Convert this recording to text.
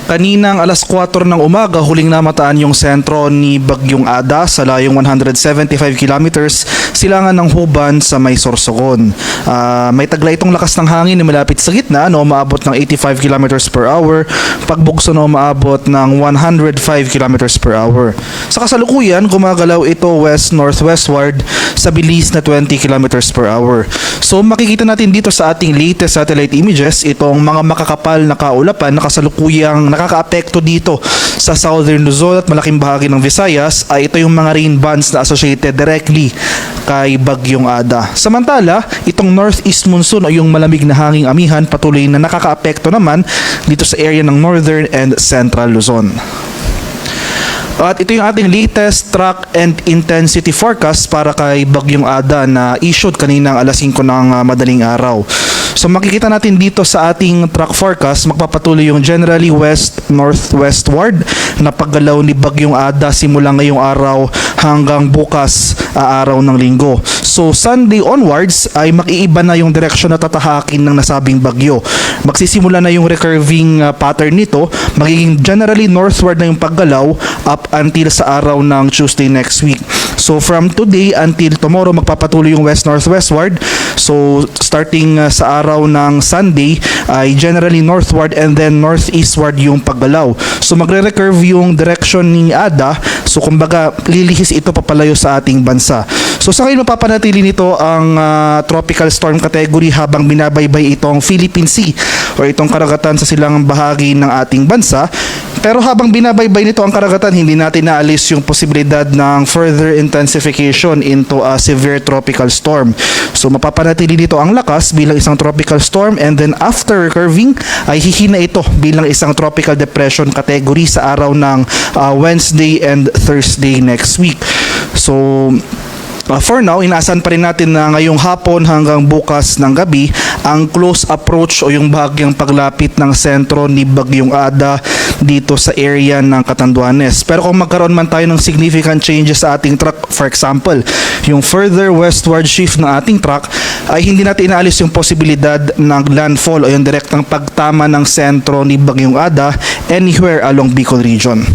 Kaninang alas 4 ng umaga, huling namataan yung sentro ni Bagyong Ada sa layong 175 kilometers silangan ng Huban sa may Sorsogon. May taglay itong lakas ng hangin na malapit sa gitna na umaabot ng 85 kilometers per hour, pagbugso na umaabot ng 105 kilometers per hour. Sa kasalukuyan, gumagalaw ito west-northwestward sa bilis na 20 kilometers per hour. So makikita natin dito sa ating latest satellite images itong mga makakapal na kaulapan na kasalukuyang nakakaapekto dito sa Southern Luzon at malaking bahagi ng Visayas. Ito yung mga rain bands na associated directly kay Bagyong Ada. Samantala, itong northeast monsoon o yung malamig na hanging amihan patuloy na nakakaapekto naman dito sa area ng Northern and Central Luzon. At ito yung ating latest track and intensity forecast para kay Bagyong Ada na issued kaninang alas 5 ng madaling araw. So makikita natin dito sa ating track forecast, magpapatuloy yung generally west-northwestward na paggalaw ni Bagyong Ada simula ngayong araw hanggang bukas araw ng linggo. So Sunday onwards ay makiiba na yung direksyon na tatahakin ng nasabing bagyo. Magsisimula na yung recurving pattern nito, magiging generally northward na yung paggalaw up until sa araw ng Tuesday next week. So from today until tomorrow magpapatuloy yung west-northwestward. So starting sa araw ng Sunday ay generally northward and then northeastward yung paggalaw. So magre-recurve yung direction ni Ada. So kumbaga lilihis ito papalayo sa ating bansa. So sa ngayon mapapanatili nito ang tropical storm category habang binabaybay itong Philippine Sea o itong karagatan sa silangang bahagi ng ating bansa. Pero habang binabaybay nito ang karagatan, hindi natin naalis yung posibilidad ng further intensification into a severe tropical storm. So mapapanatili dito ang lakas bilang isang tropical storm and then after curving ay hihina ito bilang isang tropical depression category sa araw ng Wednesday and Thursday next week. So for now, inaasahan pa rin natin na ngayong hapon hanggang bukas ng gabi ang close approach o yung bahagyang paglapit ng sentro ni Bagyong Ada dito sa area ng Catanduanes. Pero kung magkaroon man tayo ng significant changes sa ating track, for example, yung further westward shift ng ating track, ay hindi natin inaalis yung posibilidad ng landfall o yung direktang pagtama ng sentro ni Bagyong Ada anywhere along Bicol region.